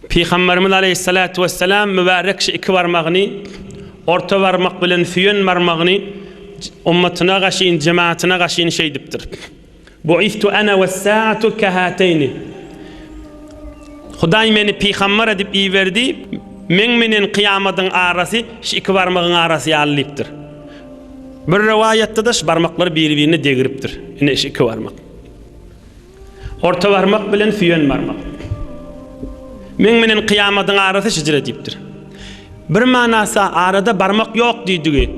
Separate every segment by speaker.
Speaker 1: Peygamberimiz aleyhissalatu vesselam mübarek iki barmağını orta barmak bilen süyen barmağını ummatına gaşin, cemaatine gaşin şey diptir. Bu'iftu ana ve sa'atu kahatayni. Hudaý meni peygamber edip iyi verdi. Men menen kıyamatın arası şu iki barmağın arası ýalypdyr. Bir rivayette de şu barmaklar bir-birine degiripdir. Ine iki barmak. Orta barmak bilen süyen barmak. Men menen kıyamatın arası şecer dipdir. Bir manasy arada barmak ýok diýdigi.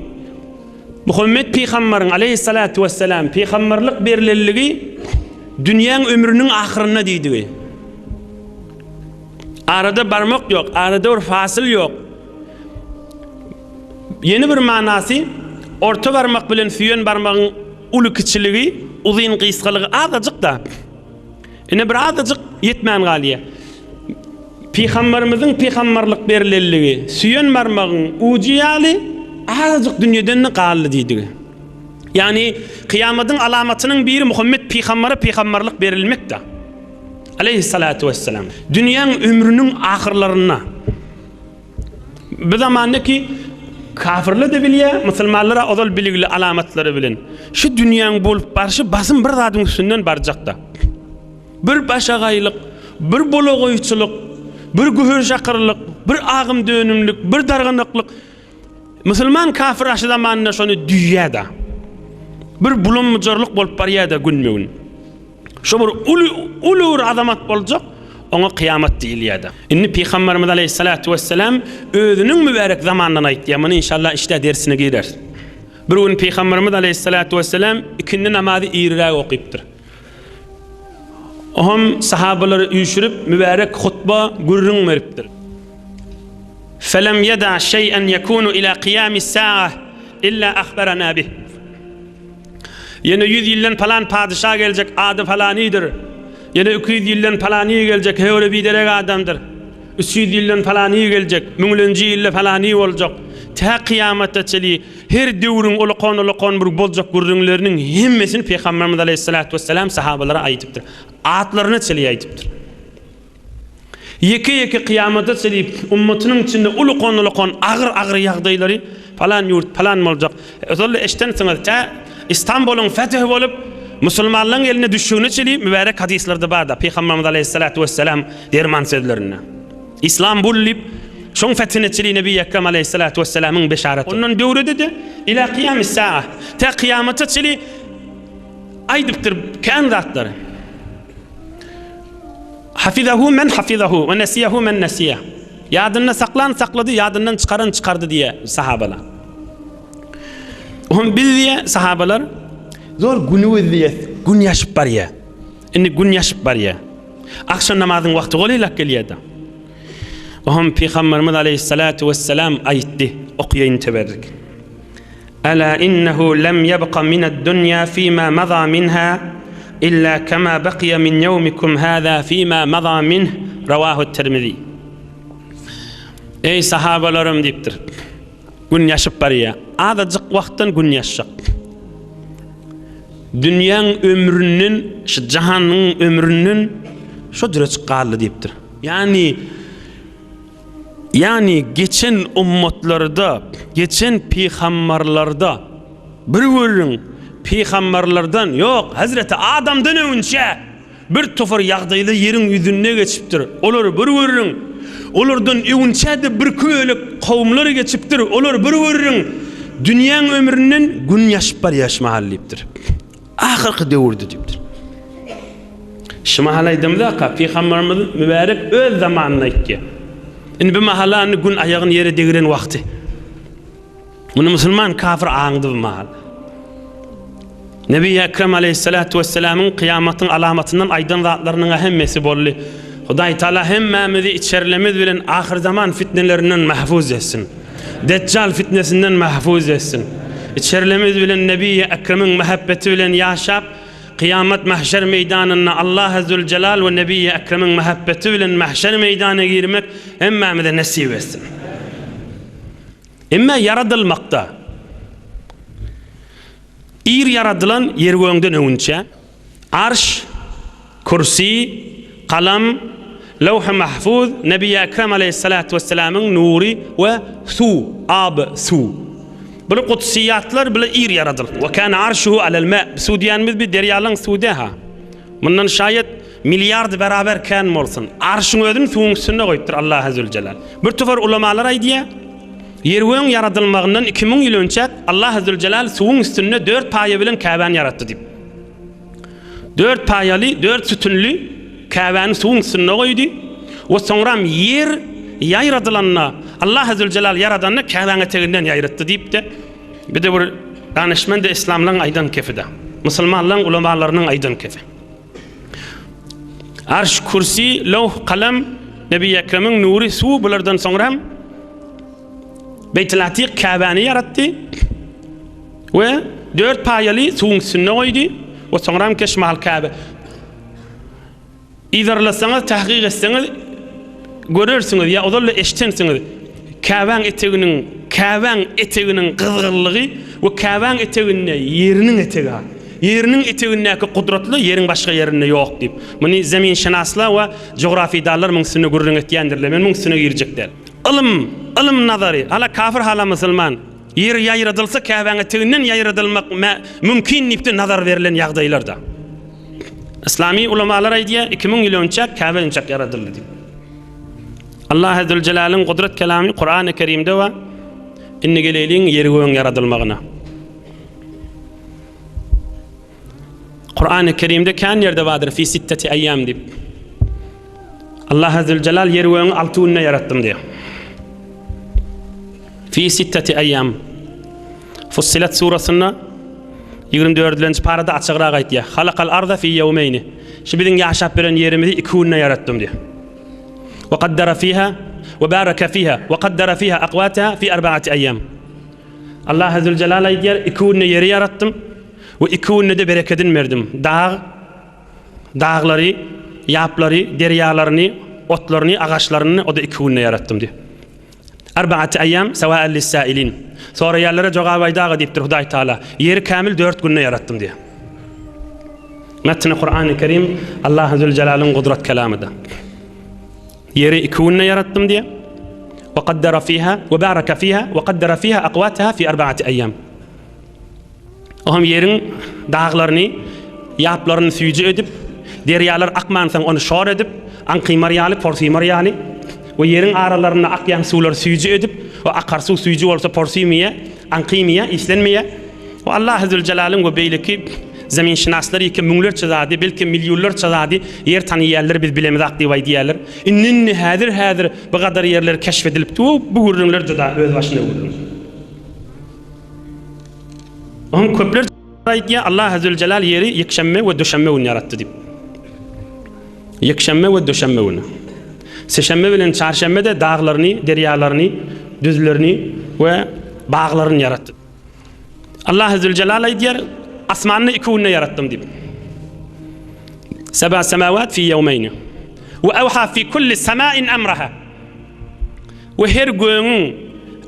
Speaker 1: Muhammed Peygamberin aleyhissalatu vesselam peygamberlik berilelligi dünýäň ömrünün ahyryna diýdigi. Arada barmak yok, arada bir fasil yok. Yeni bir manasy orta barmak bilen süyen barmağın uly kiçiligi, uzyn gysgalygy azajyk da. Ine bir azajyk yetmän galyä. Peygamberimizin peygamberlik berilelligi süyen barmağın uji ýaly azajyk dünýeden galy diýdi. Yani kıyamatın alamatynyň biri Muhammed peygambere peygamberlik berilmek da. Aleyhissalatu vesselam. Dünyanın ömrünün ahırlarına. Bir zamanda ki kafirler de bilýär, musulmanlara odal biligli alamatları bilen. Şu dünyanın bolup barşy basın bir zadyň üstünden barjak da. Bir başagaýlyk, bir bolagoýçylyk, bir gühür şakyrlyk, bir agym dönümlük, bir darganyklyk. Musulman kafir aşy zamanynda şonu düýýäda. Bir bulunmujorluk bolup barýar da günmegin. Şu bir ulur azamat boljak, ona kıyamet diýilýär. Inni Peygamberimiz aleyhissalatu vesselam özünün mübarek zamandan aýtdy. Mana inşallah işte dersine girer. Bir gün Peygamberimiz aleyhissalatu vesselam ikindi namazy ýerräk okypdyr. Ohum sahabalary üýşürip mübarek hutba gurrun beripdir. Felem yeda şey'en yekunu ila qiyamis sa'a illa akhbarana bih. Yine 100 ýyldan falan padişah gelecek, adı falanydyr. Yine 200 ýyldan falany gelecek, höwre bir derek adamdyr. 300 ýyldan falany gelecek, 1000-nji ýylda falany boljak. Ta kıyamata çeli her döwrüň ulaqon bir boljak gurrunlarının hemmesini Peygamberimiz aleyhissalatu vesselam sahabalara aýdypdyr. Atlaryna çeli aýdypdyr. Yeke kıyamata çeli ummatynyň içinde ulaqon agyr ýagdaýlary falan ýurt falan boljak. Özellikle eşten soňra ta İstanbul'un fethi bolup musulmanlaryň eline düşýüni çeli mübarek hadislerde barda Peygamberimiz aleyhissalatu vesselam derman sözlerine. İslam bullip şoň fethine çeli Nebi Ekrem aleyhissalatu vesselamyň beşaraty. Onun döwrede de ila qiyamis sa'a ta kıyamata çeli aýdypdyr kan zatlary. Hafizahu men hafizahu ve nesiyahu men nesiya. Ýadyna saklady, ýadyndan çıkardy diye sahabalar. Hon bildiye sahabalar zor gün yaşıp barya. Inni gün yaşıp barya. Akşam namazın vakti golylak gelýärdi. Hon Peygamberimiz aleyhissalatu vesselam aýtdy, okuýaýyn teberrik. Ala innehu lem yabqa min ad-dunya fima madha minha illa kama baqiya min yawmikum hadha fima madha minh. Rawahu Tirmizi. Ey sahabalarım diýipdir. Gün yaşıp barya. Azajyk wagtdan gün yaşak. Dünýäň ömrünün, şu jahanyň ömrünün şu dure çykaly diýipdir. Yani geçen ummatlarda, geçen peygamberlerde bir görün peygamberlerden yok, Hazreti Adamdan önce bir tofar ýagdaýda ýeriň ýüzüne geçipdir. Olar bir görün. Olardan önce de bir köýlek kawmlar geçipdir. Olar bir görün. Dünýäň ömrünün gün yaşıp bar yaşmahaly diýipdir. Ahyrky döwürde diýipdir. Şumahaly aýdymda Peygamberimiz mübarek öz zamanyna aýtdy. Indi bu mahalany gün aýagyny ýere degiren wagty. Muny musulman kafir aňdy bu mahal. Nebi Ekrem aleyhissalatu vesselamyň kıyamatyň alamatynyň aýdan zatlarynyň hemmesi bolly. Hudaý Taala hemmemizi içerlemiz bilen ahir zaman fitnelerinden mahfuz etsin. Deccal fitnesinden mahfuz etsin. İçerlemiz bilen Nebi Ekrem'in muhabbeti bilen yaşap, kıyamet mahşer meydanına Allah Azze Celal ve Nebi Ekrem'in muhabbeti bilen mahşer meydana girmek hemmemize nasip etsin. Emme yaradılmakta. İr yaradılan yer göğünden önce arş, kursi, kalam, Levh-i Mahfuz Nebi Ekrem Aleyhissalatu vesselam'ın nuri ve su, ab, su. Böyle kutsiyatlar böyle ir yaradıldı. Ve kana arşuhu alel ma. Su diyenimiz bir deryalan suda ha. Bundan şayet milyard beraber kan olsun. Arşın özün suun üstüne koyuptur Allah Azze Celal. Bir tufar ulamalar aydiya. Yerwen yaradılmağından 2000 yıl önce Allah Azze Celal suun üstüne 4 paye bilen Kabe'ni yarattı deyip. 4 payalı, 4 sütunlu Kabe'ni suun üstüne koydu. Ve sonra yer yayradılanına Allah Azze Celal yaradanına Kabe'nin eteğinden yayrattı deyip de bir de bir danışman da İslam'ın aydan kefide. Müslümanların ulamalarının aydan kefi. Arş, kursi, levh, kalem, Nebi Ekrem'in nuri, su bulardan sonra Beyt-i Atiq Kabe'ni yarattı ve 4 payalı suun üstüne koydu ve sonra keşmahal Kabe. İzarlasanız, tahkik etseniz görürsünüz ya odalla eşitensiniz. Kabe'nin eteğinin kızgınlığı ve Kabe'nin eteğine yerinin eteği. Yerinin eteğindeki kudretli yerin başka yerinde yok deyip. Bunu zemin şinaslar ve coğrafi dallar mümkünü gurrun etkendirler. Men mümkünü girecekler. Ilim nazarı. Hala kafir hala Müslüman. Yer yayradılsa Kabe'nin eteğinden yayradılmak mümkün deyip de nazar verilen yağdaylarda. İslami ulamalar aydiya 2000 yıl önce Kabe önce yaradıldı deyip. Allah Azze Celal'in kudret kelamı Kur'an-ı Kerim'de ve inni geleyliğin yeri göğün yaradılmağına. Kur'an-ı Kerim'de kan yerde vardır fi sitteti eyyam deyip. Allah Azze Celal yeri göğün 6 günde yarattım diyor. Fi sitteti eyyam. Fussilet surasında 24. parada açıqraaq aytıyor. Halaqal arda fi yevmeyni. Şu bizim yaşap veren yerimizi 2 günde yarattım diyor. وقدر فيها وبارك فيها وقدر فيها أقواتها في 4 أيام. Allah Azze Celal diyor 2 günde yeri yarattım ve 2 günde de bereketin verdim. Dağları, yapları, deryalarını, otlarını, ağaçlarını o da 2 günde yarattım diyor. 4 أيام سواء للسائلين. Sonra yerlere cevabı dağı deyiptir Huday Teala. Yeri kamil 4 günde yarattım diyor. Metni Kur'an-ı Kerim Allah Azze Celal'in kudret kelamıdır. Yeri 2 günde yarattım diye. وقدر فيها وبارك فيها وقدر فيها أقواتها في 4 أيام. Ohum yerin dağlarını, yaplarını suyucu edip, deryalar akmansan onu şor edip, anqimaryalı, porsimaryalı ve yerin aralarına akyan sular suyucu edip, ve akarsu suyucu olsa porsimeye, anqimiye, islenmeye. Ve Allah Azze Celal'in ve beyleki zemin şinasları iki müngler çazadi, belki milyonlar çazadi yer tanıyanlar biz bilemiz akdi vay diyorlar. İnnin hadir bu kadar yerler keşfedilip bu ürünler juda öz başına ürün. Onun köpler diye Allah Azze Celal yeri yekşemme ve döşemme yarattı deyip. Yekşemme ve döşemme. Seşemme bilen çarşemme de dağlarını, deryalarını, düzlerini ve bağlarını yarattı. Allah Azze Celal diyor asmanını 2 günde yarattım deyip. 7 semavat fi yevmeyni. Ve evha fi kulli semain emraha. Ve her göğün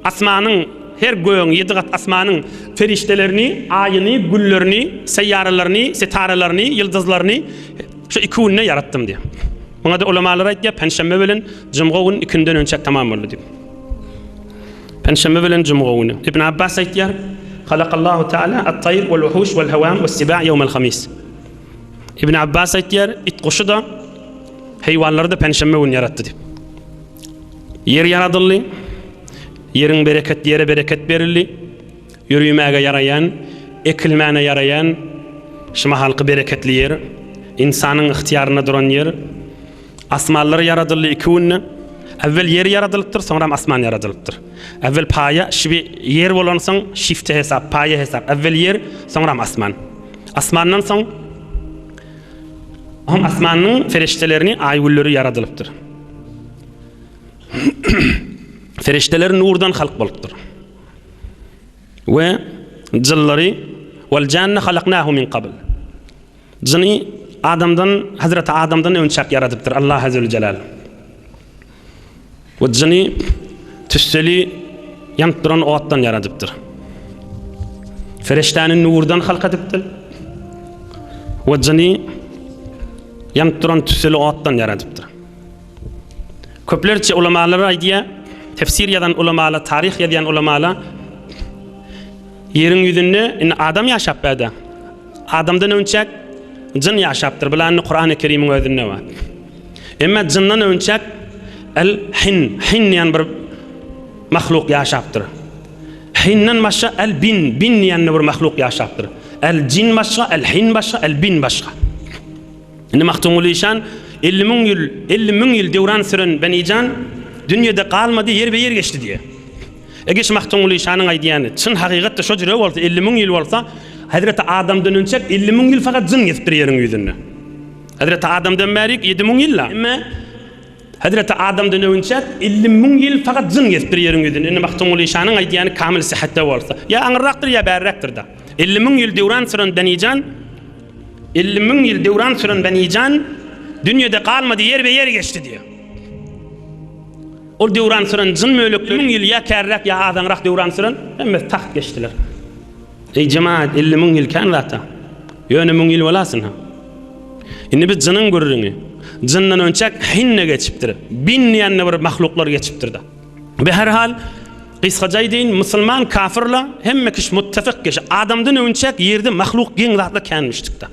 Speaker 1: asmanın, her göğün 7 kat asmanın feriştelerini, ayını, güllerini, seyyarelerini, setaralarını, yıldızlarını şu 2 günde yarattım diye. Buna da ulamalar aytıyor, Perşembe bilen Cuma günü 2 günden önce tamam oldu diye. Perşembe bilen Cuma günü. İbn Abbas aytıyor, خلق الله تعالى الطير والوحوش والهوام والسباع يوم الخميس. İbn Abbas aytıyor, it kuşu da hayvanları da Perşembe günü yarattı diye. Yer yaradıldı. Yerin yere bereket verildi. Yürüymeye yarayan, ekilmeye yarayan, şuma halkı bereketli yer, insanın ihtiyarına duran yer. Asmanları yaradıldı 2 günde. Evvel yer yaradılıptır, sonra asman yaradılıptır. Evvel paya, şimdi yer olansan şifte hesap, paya hesap. Evvel yer, sonra asman. Asmandan sonra asmanın feriştelerini, aygülleri yaradılıptır. Ferişteler nurdan halk boluptur. Ve cılları vel canne halaknahu min qabl. Cını Hazreti Adam'dan önce yaradıptır Allah Azze Celal. Ve cını tüsseli yanıp duran oğattan yaradıptır. Feriştenin nurdan halk ediptir. Ve cını yanıp duran tüsseli oğattan yaradıptır. Köplerçe ulamalar aýdýar, tefsir ýazan ulamalar, tarih ýazan ulamalar ýeriň ýüzünde adam ýaşap bäde. Adamdan önçek jyn ýaşapdyr. Bularny Qur'an-ı Kerim'iň özünde bar. Emma jyndan önçek hin ýan bir mahluk ýaşapdyr. Hinnan başga bin ýan bir mahluk ýaşapdyr. Jin başga, hin başga, bin başga. Indi Mahtumulişan 50 000 ýyl döwran süren benijan dünýede galmady, yer be yer geçdi diýe. Egeş Mahtumulişanyň aýdýany çyn hakygatda şo jere bolsa 50 000 ýyl bolsa Hazreti Adamdan önçek 50 000 ýyl fakat jyn geçipdir ýeriň ýüzünde. Hazreti Adamdan bärik 7 000 ýyl. Emma Hazreti Adamdan önçek 50 000 ýyl fakat jyn geçipdir ýeriň ýüzünde. Indi Mahtumulişanyň aýdýany kamil sihatda bolsa, ya aňyrakdyr ya bärrakdyr da. 50 000 ýyl döwran süren benijan 50 000 ýyl döwran süren benijan dünýede galmady, yer be yer geçdi diýe. Ol döwran süren jyn mölekler 1000 ýyl ya kärrak ya azaňrak döwran süren hemme taht geçdiler. Ey cemaat 50 000 ýyl kan zata. Ýöne 1000 ýyl bolasyn ha. Indi biz jynyň görüriňi jyndan önçek hinne geçipdir. Bin ýanny bir mahluklar geçipdir da. Be her hal Qysgaja aýdyn musulman kafirler hemme kiş muttafiq kiş adamdan önçek ýerde mahluk geň zatla kenmişdik da.